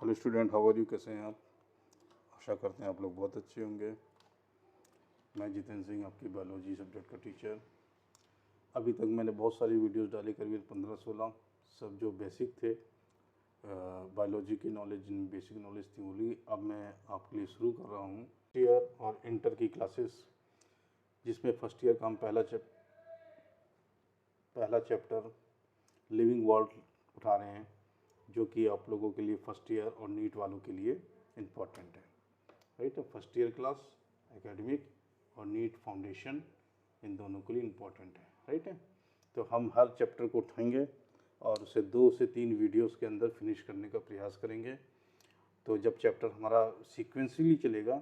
Hello student, how are you? कैसे हैं आप? आशा करते हैं आप लोग बहुत अच्छे होंगे। मैं जितेंद्र सिंह, आपकी बायोलॉजी सब्जेक्ट का टीचर। अभी तक मैंने बहुत सारी वीडियोस डाली, करीब 15-16, सब जो बेसिक थे बायोलॉजी की नॉलेज, जिन बेसिक नॉलेज थी वो ली। अब मैं आपके लिए शुरू कर रहा हूँ ईयर और इंटर की क्लासेस, जिसमें फर्स्ट ईयर का हम पहला चैप्टर लिविंग वर्ल्ड उठा रहे हैं, जो कि आप लोगों के लिए फर्स्ट ईयर और नीट वालों के लिए इम्पॉर्टेंट है। Right, first year class academic और नीट फाउंडेशन इन दोनों के लिए इम्पॉर्टेंट है। राइट है, तो हम हर चैप्टर को उठाएंगे और उसे 2 से 3 वीडियोस के अंदर फिनिश करने का प्रयास करेंगे। तो जब चैप्टर हमारा सीक्वेंसली चलेगा,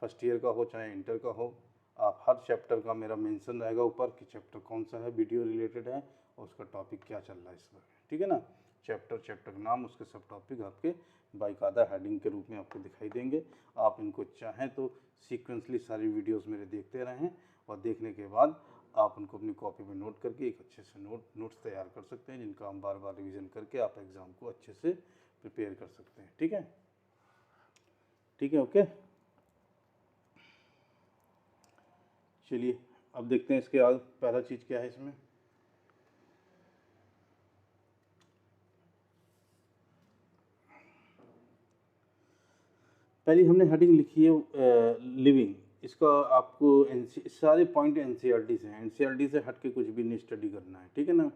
फर्स्ट ईयर का हो चाहे इंटर का हो, आप हर चैप्टर का मेरा मेंशन रहेगा ऊपर कि चैप्टर कौन सा है, वीडियो रिलेटेड है और उसका टॉपिक क्या चल रहा है इस बार। ठीक है ना, चैप्टर का नाम, उसके सब टॉपिक आपके बाकायदा हेडिंग के रूप में आपको दिखाई देंगे। आप इनको चाहें तो सीक्वेंसली सारी वीडियोस मेरे देखते रहें और देखने के बाद आप उनको अपनी कॉपी में नोट करके एक अच्छे से नोट्स तैयार कर सकते हैं, जिनका हम बार बार रिवीजन करके आप एग्ज़ाम को अच्छे से प्रिपेयर कर सकते हैं। ठीक है, ठीक है, ओके। चलिए अब देखते हैं इसके आगे पहला चीज़ क्या है इसमें। पहले हमने हेडिंग लिखी है लिविंग। इसका आपको सारे पॉइंट एनसीईआरटी से हैं, एनसीईआरटी से हट के कुछ भी नहीं स्टडी करना है। ठीक है ना।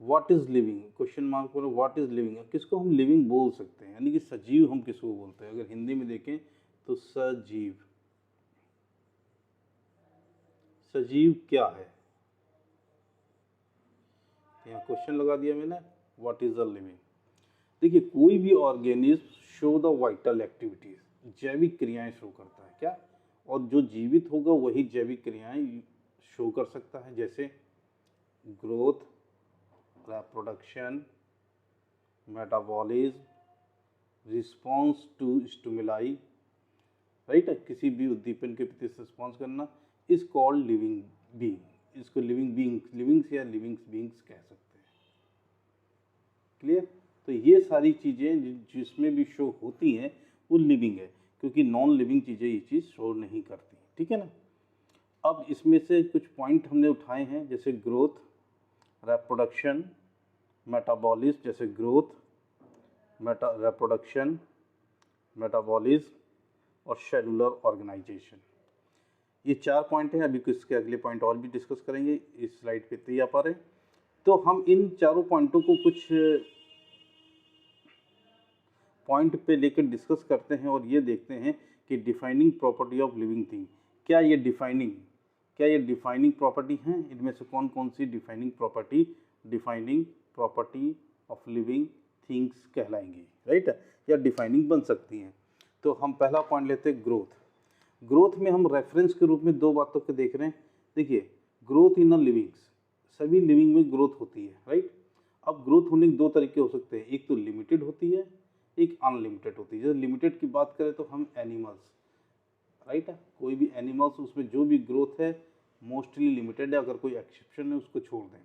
What is living, question mark पर व्हाट इज़ लिविंग, किसको हम लिविंग बोल सकते हैं, यानी कि सजीव हम किसको बोलते हैं। अगर हिंदी में देखें तो सजीव, सजीव क्या है, यहाँ क्वेश्चन लगा दिया मैंने, व्हाट इज अ लिविंग। देखिए, कोई भी organism show the vital activities, जैविक क्रियाएं शो करता है क्या, और जो जीवित होगा वही जैविक क्रियाएं शो कर सकता है, जैसे growth, reproduction, metabolism, response to stimuli. Right है, किसी भी उद्दीपन के प्रति रिस्पॉन्स करना इज कॉल्ड लिविंग बीइंग। इसको लिविंग लिविंग्स या लिविंग्स बीइंग्स कह सकते हैं। क्लियर। तो ये सारी चीज़ें जिसमें भी शो होती हैं वो लिविंग है, क्योंकि नॉन लिविंग चीज़ें ये चीज़ शो नहीं करती। ठीक है ना। अब इसमें से कुछ पॉइंट हमने उठाए हैं, जैसे ग्रोथ, रिप्रोडक्शन, मेटाबॉलिज्म, जैसे ग्रोथ, रिप्रोडक्शन, मेटाबॉलिज्म और सेलुलर ऑर्गेनाइजेशन। ये 4 पॉइंट हैं। अभी इसके अगले पॉइंट और भी डिस्कस करेंगे, इस स्लाइड पे तो आप आ रहे हैं। तो हम इन चारों पॉइंटों को कुछ पॉइंट पे लेकर डिस्कस करते हैं और ये देखते हैं कि defining property of living thing, क्या ये डिफाइनिंग प्रॉपर्टी हैं, इनमें से कौन कौन सी defining property of living things कहलाएंगी। राइट, या डिफाइनिंग बन सकती हैं। तो हम पहला पॉइंट लेते हैं ग्रोथ। ग्रोथ में हम रेफरेंस के रूप में 2 बातों को देख रहे हैं। देखिए, ग्रोथ इन अ लिविंग्स, सभी लिविंग में ग्रोथ होती है। राइट, अब ग्रोथ होने के 2 तरीके हो सकते हैं, एक तो लिमिटेड होती है, एक अनलिमिटेड होती है। जैसे लिमिटेड की बात करें तो हम एनिमल्स, राइट है, कोई भी एनिमल्स, उसमें जो भी ग्रोथ है मोस्टली लिमिटेड है, अगर कोई एक्सेप्शन है उसको छोड़ दें।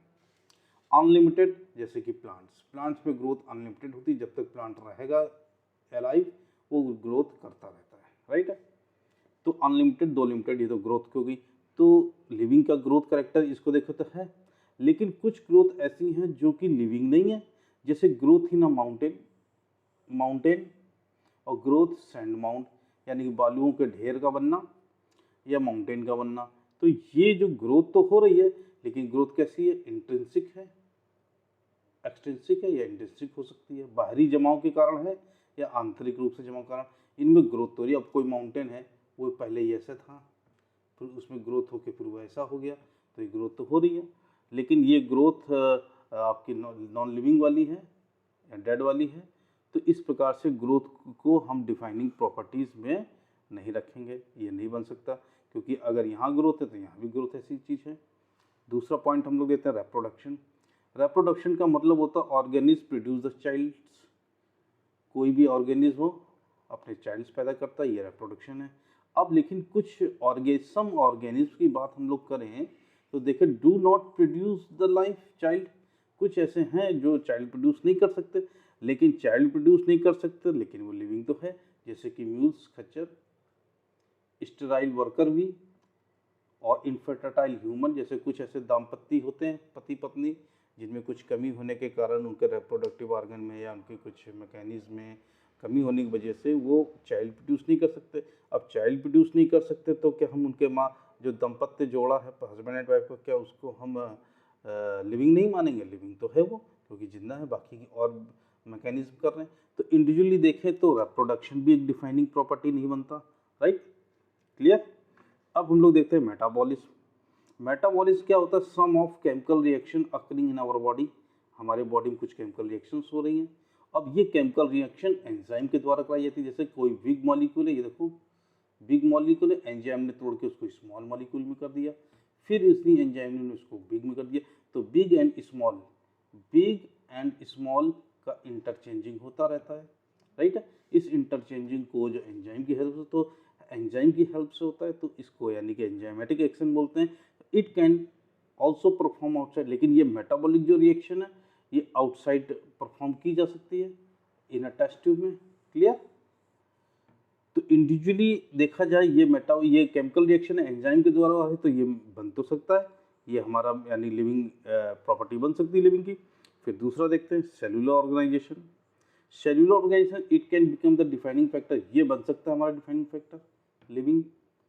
अनलिमिटेड जैसे कि प्लांट्स में ग्रोथ अनलिमिटेड होती है, जब तक प्लांट रहेगा अलाइव वो ग्रोथ करता रहता है। राइट है, तो अनलिमिटेड, 2 लिमिटेड, ये तो ग्रोथ की हो गई। तो लिविंग का ग्रोथ करेक्टर इसको देखो तो है, लेकिन कुछ ग्रोथ ऐसी हैं जो कि लिविंग नहीं है, जैसे ग्रोथ इन अ माउंटेन और ग्रोथ सैंड माउंट, यानी कि बालुओं के ढेर का बनना या माउंटेन का बनना। तो ये जो ग्रोथ तो हो रही है, लेकिन ग्रोथ कैसी है, इंट्रिंसिक है, एक्सट्रिंसिक है या इंट्रिंसिक हो सकती है, बाहरी जमाव के कारण है या आंतरिक रूप से जमाव के कारण। इनमें ग्रोथ तो रही। अब कोई माउंटेन है, वो पहले ही ऐसा था, फिर उसमें ग्रोथ होकर फिर वो ऐसा हो गया, तो ये ग्रोथ तो हो रही है, लेकिन ये ग्रोथ आपकी नॉन लिविंग वाली है या डेड वाली है। तो इस प्रकार से ग्रोथ को हम डिफाइनिंग प्रॉपर्टीज़ में नहीं रखेंगे, ये नहीं बन सकता, क्योंकि अगर यहाँ ग्रोथ है तो यहाँ भी ग्रोथ ऐसी चीज़ है। दूसरा पॉइंट हम लोग देते हैं रिप्रोडक्शन का मतलब होता है ऑर्गेनिज्म प्रोड्यूस द चाइल्ड्स, कोई भी ऑर्गेनिज्म हो अपने चाइल्ड्स पैदा करता है, ये रिप्रोडक्शन है। अब लेकिन कुछ सम ऑर्गेनिज्म की बात हम लोग करें तो देखें, do not produce the life child, कुछ ऐसे हैं जो चाइल्ड प्रोड्यूस नहीं कर सकते, लेकिन चाइल्ड प्रोड्यूस नहीं कर सकते, लेकिन वो लिविंग तो है, जैसे कि म्यूल्स खच्चर, स्टेराइल वर्कर भी, और इनफर्टाइल ह्यूमन, जैसे कुछ ऐसे दाम्पत्य होते हैं पति पत्नी जिनमें कुछ कमी होने के कारण उनके रिप्रोडक्टिव ऑर्गन में या उनके कुछ मैकेनिज्म में कमी होने की वजह से वो चाइल्ड प्रोड्यूस नहीं कर सकते। अब चाइल्ड प्रोड्यूस नहीं कर सकते तो क्या हम उनके माँ जो दाम्पत्य जोड़ा है हस्बैंड एंड वाइफ को, क्या उसको हम लिविंग नहीं मानेंगे? लिविंग तो है वो, क्योंकि जिंदा है, बाकी की और मैकेनिज्म कर रहे हैं। तो इंडिविजुअली देखें तो रिप्रोडक्शन भी एक डिफाइनिंग प्रॉपर्टी नहीं बनता, राइट, क्लियर। अब हम लोग देखते हैं मेटाबॉलिज्म। मेटाबॉलिज्म क्या होता है? Sum of chemical reaction occurring in our body, हमारे बॉडी में कुछ केमिकल रिएक्शंस हो रही हैं। अब ये केमिकल रिएक्शन एंजाइम के द्वारा कराई जाती है। जैसे कोई बिग मॉलिक्यूल है, ये देखो बिग मॉलिक्यूल है, एंजाइम ने तोड़ के उसको स्मॉल मॉलिक्यूल में कर दिया, फिर इसी एंजाइम ने उसको बिग में कर दिया। तो बिग एंड स्मॉल का इंटरचेंजिंग होता रहता है, राइट। इस इंटरचेंजिंग को जो एंजाइम की हेल्प से, तो एंजाइम की हेल्प से होता है, तो इसको यानी कि एंजाइमेटिक एक्शन बोलते हैं। It can also perform outside, लेकिन ये मेटाबॉलिक जो रिएक्शन है ये आउटसाइड परफॉर्म की जा सकती है इन अ टेस्ट ट्यूब में, क्लियर। तो इंडिविजुअली देखा जाए ये केमिकल रिएक्शन है एंजाइम के द्वारा है, तो ये बन तो सकता है, ये हमारा यानी लिविंग प्रॉपर्टी बन सकती है लिविंग की। फिर दूसरा देखते हैं cellular organisation. Cellular organisation it can become the defining factor, ये बन सकता है हमारा डिफाइनिंग फैक्टर लिविंग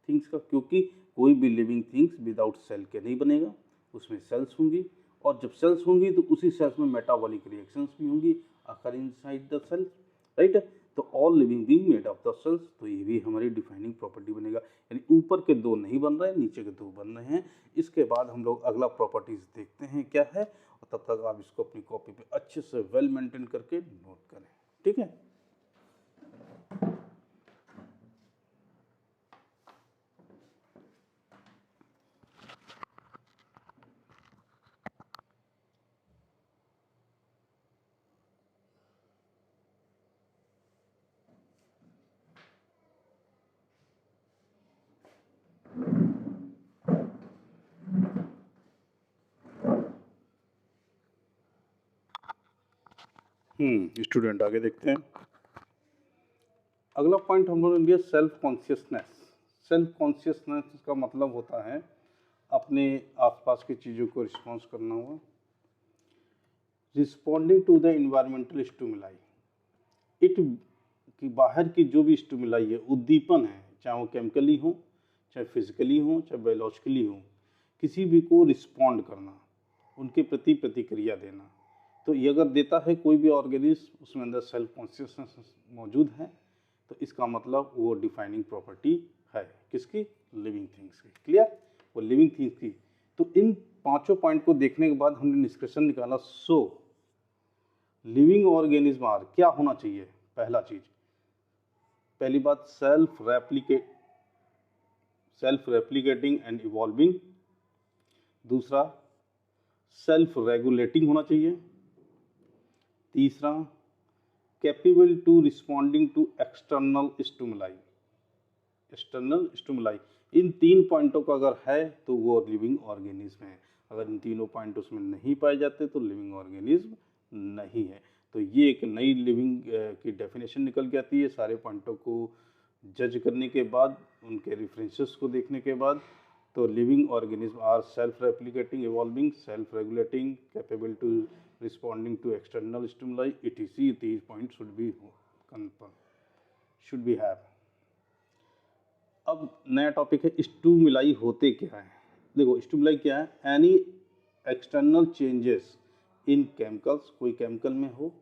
थिंग्स का, क्योंकि कोई भी लिविंग थिंग्स विदाउट सेल के नहीं बनेगा, उसमें सेल्स होंगी, और जब सेल्स होंगी तो उसी सेल्स में मेटाबॉलिक रिएक्शंस भी होंगी occur inside the cell, right. तो all living being made of the cells, तो ये भी हमारी डिफाइनिंग प्रॉपर्टी बनेगा। यानी ऊपर के दो नहीं बन रहे हैं, नीचे के दो बन रहे हैं। इसके बाद हम लोग अगला प्रॉपर्टीज देखते हैं क्या है, और तब तक आप इसको अपनी कॉपी पे अच्छे से वेल मेंटेन करके नोट करें, ठीक है। स्टूडेंट आगे देखते हैं। अगला पॉइंट हम लोगों ने लिया सेल्फ कॉन्शियसनेस। सेल्फ कॉन्शियसनेस का मतलब होता है अपने आसपास की चीज़ों को रिस्पॉन्स करना हुआ, responding to the environmental stimuli. It कि बाहर की जो भी स्टिमुलाई है, उद्दीपन है, चाहे वो केमिकली हो, चाहे फिजिकली हो, चाहे बायोलॉजिकली हो, किसी भी को रिस्पॉन्ड करना, उनके प्रति प्रतिक्रिया देना। तो ये अगर देता है कोई भी ऑर्गेनिज्म, उसमें अंदर सेल्फ कॉन्शियसनेस मौजूद है, तो इसका मतलब वो डिफाइनिंग प्रॉपर्टी है किसकी? लिविंग थिंग्स की, क्लियर, वो लिविंग थिंग्स की। तो इन पांचों पॉइंट को देखने के बाद हमने निष्कर्षण निकाला। सो लिविंग ऑर्गेनिज्म आर, क्या होना चाहिए? पहला चीज, पहली बात सेल्फ रेप्लिकेटिंग एंड इवॉल्विंग। दूसरा सेल्फ रेगुलेटिंग होना चाहिए। तीसरा capable to responding to external stimuli. इन तीन पॉइंटों का अगर है तो वो लिविंग ऑर्गेनिज्म है। अगर इन तीनों पॉइंट उसमें नहीं पाए जाते तो लिविंग ऑर्गेनिज्म नहीं है। तो ये एक नई लिविंग की डेफिनेशन निकल के आती है सारे पॉइंटों को जज करने के बाद, उनके रेफरेंसेस को देखने के बाद। तो living organism are self replicating, evolving, self regulating, capable to responding to external stimuli, etc. These points should be have। अब नया टॉपिक है स्टिमुलाई होते क्या है। देखो स्टिमुलाई क्या है? Any external changes in chemicals, कोई केमिकल में हो,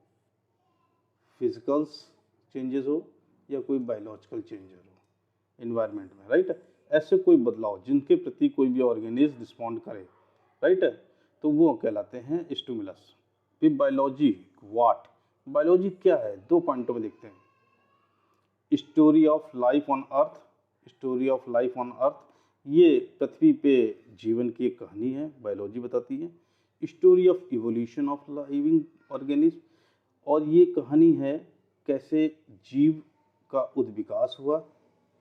फिजिकल्स चेंजेस हो, या कोई बायोलॉजिकल चेंजेस हो इन्वायरमेंट में, राइट। ऐसे कोई बदलाव जिनके प्रति कोई भी ऑर्गेनिज्म रिस्पॉन्ड करे, राइट, तो वो कहलाते हैं स्टिमुलस। फिर बायोलॉजी, व्हाट बायोलॉजी क्या है? दो पॉइंटों में देखते हैं। Story of life on earth. Story of life on earth, ये पृथ्वी पे जीवन की एक कहानी है, बायोलॉजी बताती है। Story of evolution of living organism, और ये कहानी है कैसे जीव का उद्विकास हुआ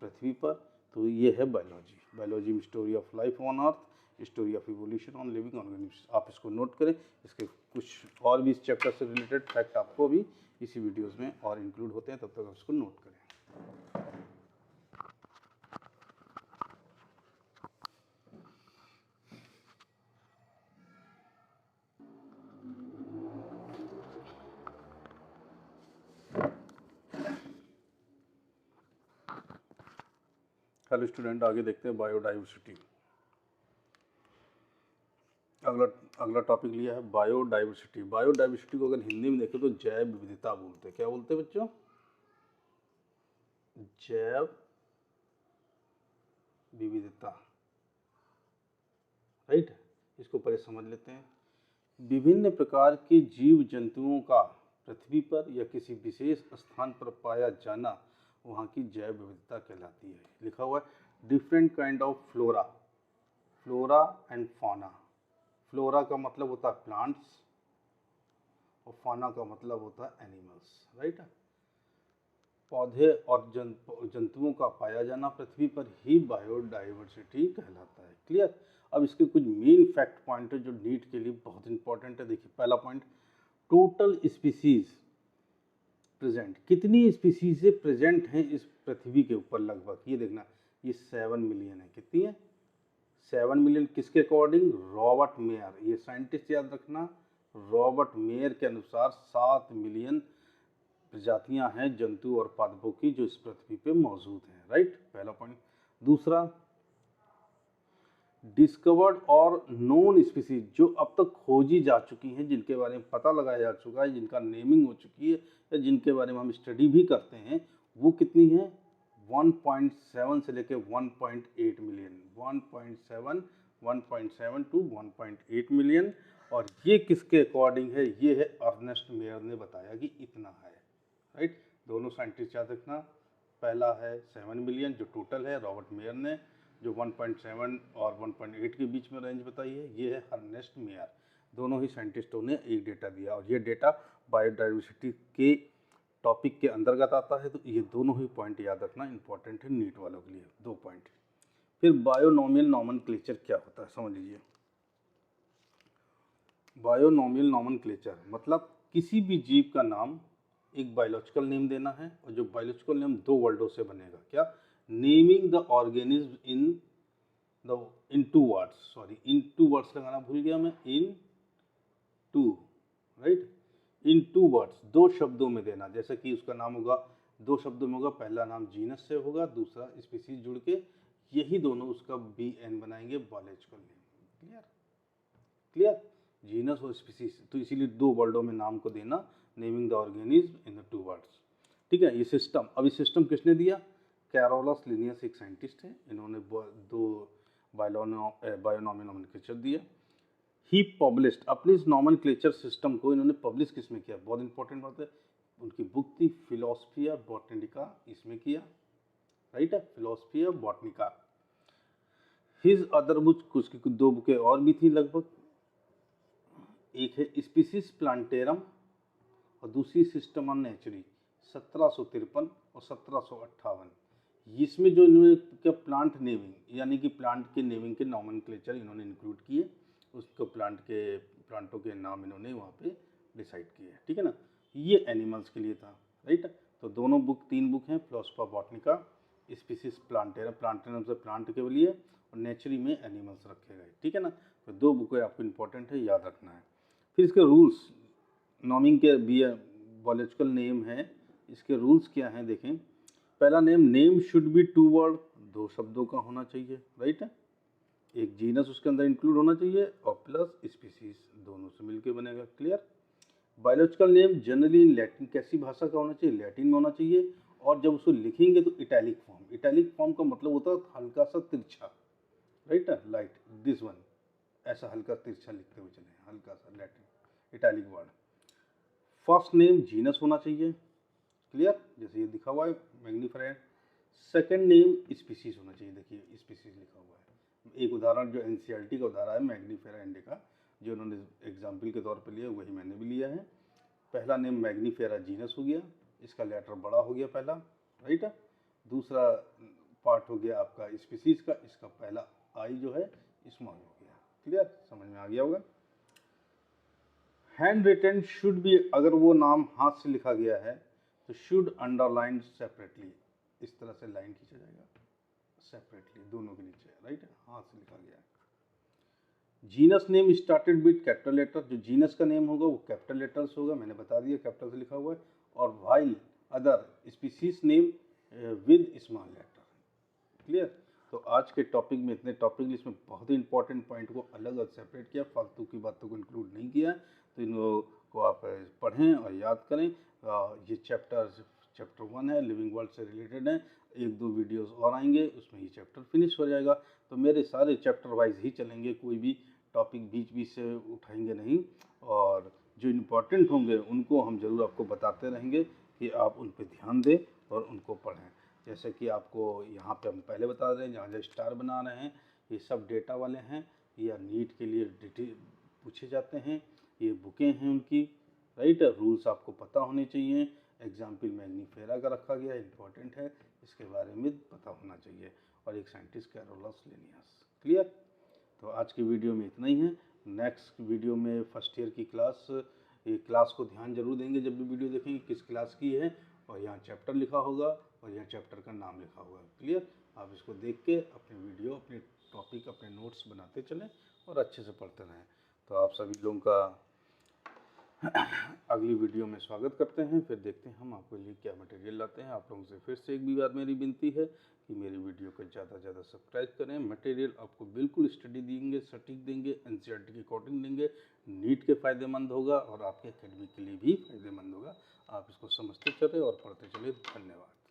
पृथ्वी पर, तो ये है बायोलॉजी। बायोलॉजी में story of life on earth, story of evolution on living organism. आप इसको नोट करें, इसके कुछ और भी इस चैप्टर से रिलेटेड फैक्ट आपको भी किसी वीडियोस में और इंक्लूड होते हैं, तब तक आप उसको नोट करें। हेलो स्टूडेंट, आगे देखते हैं बायोडाइवर्सिटी। अगला टॉपिक लिया है बायोडाइवर्सिटी। बायोडाइवर्सिटी को अगर हिंदी में देखें तो जैव विविधता बोलते हैं। क्या बोलते हैं बच्चों? जैव विविधता, राइट। इसको पहले समझ लेते हैं। विभिन्न प्रकार के जीव जंतुओं का पृथ्वी पर या किसी विशेष स्थान पर पाया जाना वहाँ की जैव विविधता कहलाती है। लिखा हुआ है different kind of flora, flora and fauna. Flora का मतलब होता है प्लांट्स और फौना का मतलब होता है एनिमल्स, राइट। पौधे और जंतुओं का पाया जाना पृथ्वी पर ही बायोडाइवर्सिटी कहलाता है। क्लियर। अब इसके कुछ मेन फैक्ट पॉइंट है जो नीट के लिए बहुत इंपॉर्टेंट है। देखिए पहला पॉइंट, टोटल स्पीसीज प्रेजेंट। कितनी स्पीसीज प्रेजेंट हैं इस पृथ्वी के ऊपर? लगभग ये देखना, ये 7 मिलियन है। कितनी है? 7 मिलियन। किसके अकॉर्डिंग? रॉबर्ट मेयर, ये साइंटिस्ट याद रखना, रॉबर्ट मेयर के अनुसार 7 मिलियन प्रजातियां हैं जंतु और पादपों की जो इस पृथ्वी पे मौजूद हैं, राइट। पहला पॉइंट। दूसरा, डिस्कवर्ड और नोन स्पीसीज, जो अब तक खोजी जा चुकी हैं, जिनके बारे में पता लगाया जा चुका है, जिनका नेमिंग हो चुकी है या जिनके बारे में हम स्टडी भी करते हैं, वो कितनी है? 1.7 से लेके 1.8 मिलियन। 1.7 to 1.8 million. और ये किसके अकॉर्डिंग है? ये है अर्नेस्ट मेयर ने बताया कि इतना है, राइट। दोनों साइंटिस्ट याद रखना, पहला है 7 मिलियन जो टोटल है, रॉबर्ट मेयर ने जो 1.7 और 1.8 के बीच में रेंज बताई है, ये है अर्नेस्ट मेयर। दोनों ही साइंटिस्टों ने एक डेटा दिया और ये डेटा बायोडाइवर्सिटी के टॉपिक के अंतर्गत आता है। तो ये दोनों ही पॉइंट याद रखना इंपॉर्टेंट है नीट वालों के लिए, 2 पॉइंट। फिर बायोनोमियल नॉमेनक्लेचर क्या होता है समझ लीजिए। बायोनोमियल नॉमेनक्लेचर मतलब किसी भी जीव का नाम एक बायोलॉजिकल नेम देना है, और जो बायोलॉजिकल नेम 2 वर्डों से बनेगा। क्या? Naming the organism in 2 words, sorry in 2 words लगाना भूल गया मैं, इन 2, राइट, इन 2 वर्ड्स, 2 शब्दों में देना। जैसे कि उसका नाम होगा 2 शब्दों में होगा, पहला नाम जीनस से होगा, दूसरा स्पीसीज जुड़ के, यही दोनों उसका BN बनाएंगे biological name. Clear? Clear? Genus और स्पीसीज, तो इसीलिए 2 वर्डों में नाम को देना, naming the organism in the 2 words. ठीक है, ये सिस्टम। अब इस सिस्टम किसने दिया? कैरोलस लिनियस एक साइंटिस्ट है, इन्होंने 2 बायोनोमियल नॉमेनक्लेचर दिया। ही पब्लिश्ड, अपने इस नॉमेनक्लेचर सिस्टम को इन्होंने पब्लिश किसमें किया? बहुत इंपॉर्टेंट बात है, उनकी बुक थी फिलोसफिया बॉटनिका, इसमें किया, राइट है, फिलोसफिया बॉटनिका। हिज अदर बुक, उसकी कुछ 2 बुकें और भी थी लगभग, एक है स्पीसीज प्लांटेरम और दूसरी सिस्टम नेचुरी 1753 और 1758। इसमें जो इन्होंने क्या प्लांट नेमिंग यानी कि प्लांट के नेमिंग के नॉमेनक्लेचर इन्होंने इंक्लूड किए, उसको प्लांटों के नाम इन्होंने वहाँ पे डिसाइड किए। ठीक है ना, ये एनिमल्स के लिए था, राइट। तो दोनों बुक 3 बुक हैं, फिलोसफिया बॉटनिका, स्पीसीज प्लांटेरम, प्लांटेरम से प्लांट के लिए, और नेचुरी में एनिमल्स रखे गए। ठीक है ना, तो 2 बुकें आपको इंपॉर्टेंट है, याद रखना है। फिर इसके रूल्स, नॉमिंग के बायोलॉजिकल नेम है, इसके रूल्स क्या हैं देखें। पहला नेम शुड बी 2 वर्ड, 2 शब्दों का होना चाहिए, राइट है। एक जीनस उसके अंदर इंक्लूड होना चाहिए और प्लस स्पीसीज, दोनों से मिलके बनेगा। Clear? Biological name generally in Latin, कैसी भाषा का होना चाहिए? लैटिन में होना चाहिए। और जब उसको लिखेंगे तो इटैलिक फॉर्म, इटैलिक फॉर्म का मतलब होता है हल्का सा तिरछा, राइट है, लाइट दिस वन, ऐसा हल्का तिरछा लिखते हुए चले, हल्का सा Latin italic word. First name genus होना चाहिए, क्लियर, जैसे ये दिखा हुआ है मैग्नीफायर। सेकंड नेम स्पीसीज होना चाहिए, देखिए स्पीसीज लिखा हुआ है। एक उदाहरण जो NCERT का उदाहरण है मैग्नीफेरा इंडिका, जो उन्होंने एग्जाम्पल के तौर पे लिया, वही मैंने भी लिया है। पहला नेम मैग्नीफेरा जीनस हो गया, इसका लेटर बड़ा हो गया पहला, राइट है। दूसरा पार्ट हो गया आपका स्पीसीज का, इसका पहला आई जो है स्मॉल हो गया। क्लियर? समझ में आ गया होगा। हैंड रिटन शुड बी, अगर वो नाम हाथ से लिखा गया है तो शुड अंडरलाइन सेपरेटली, इस तरह से लाइन खींचा जाएगा सेपरेटली दोनों के नीचे, राइट, हाथ से लिखा गया है। Genus name started with capital letter, जो जीनस का नेम होगा वो कैपिटल लेटर्स होगा, मैंने बता दिया कैपिटल से लिखा हुआ है। और while other species name with small letter, clear. तो आज के टॉपिक में इतने टॉपिक, इसमें बहुत ही इंपॉर्टेंट पॉइंट को अलग अलग सेपरेट किया, फालतू की बातों को इंक्लूड नहीं किया। तो इनको आप पढ़ें और याद करें। ये चैप्टर 1 है, लिविंग वर्ल्ड से रिलेटेड है। 1-2 वीडियोस और आएंगे, उसमें ये चैप्टर फिनिश हो जाएगा। तो मेरे सारे चैप्टर वाइज ही चलेंगे, कोई भी टॉपिक बीच बीच से उठाएंगे नहीं, और जो इम्पोर्टेंट होंगे उनको हम ज़रूर आपको बताते रहेंगे कि आप उन पर ध्यान दें और उनको पढ़ें। जैसे कि आपको यहाँ पे हम पहले बता रहे हैं, जहाँ जहाँ स्टार बना रहे हैं ये सब डेटा वाले हैं, या नीट के लिए डिटेल पूछे जाते हैं, ये बुकें हैं उनकी, राइट। रूल्स आपको पता होने चाहिए। एग्जाम्पल मैग्नीफेरा का रखा गया, इंपॉर्टेंट है, इसके बारे में पता होना चाहिए। और एक साइंटिस्ट कैरोलस लिनियस, क्लियर। तो आज की वीडियो में इतना ही है। नेक्स्ट वीडियो में फर्स्ट ईयर की क्लास, ये क्लास को ध्यान जरूर देंगे जब भी वीडियो देखेंगे किस क्लास की है, और यहाँ चैप्टर लिखा होगा और यहाँ चैप्टर का नाम लिखा हुआ है, क्लियर। आप इसको देख के अपने वीडियो, अपने टॉपिक, अपने नोट्स बनाते चलें और अच्छे से पढ़ते रहें। तो आप सभी लोगों का अगली वीडियो में स्वागत करते हैं। फिर देखते हैं हम आपके लिए क्या मटेरियल लाते हैं। आप लोगों से फिर से एक भी बार मेरी विनती है कि मेरी वीडियो को ज़्यादा से ज़्यादा सब्सक्राइब करें। मटेरियल आपको बिल्कुल स्टडी देंगे, सटीक देंगे, एनसीईआरटी के अकॉर्डिंग देंगे, नीट के फ़ायदेमंद होगा और आपके एकेडमी के लिए भी फ़ायदेमंद होगा। आप इसको समझते चले और पढ़ते चले। धन्यवाद।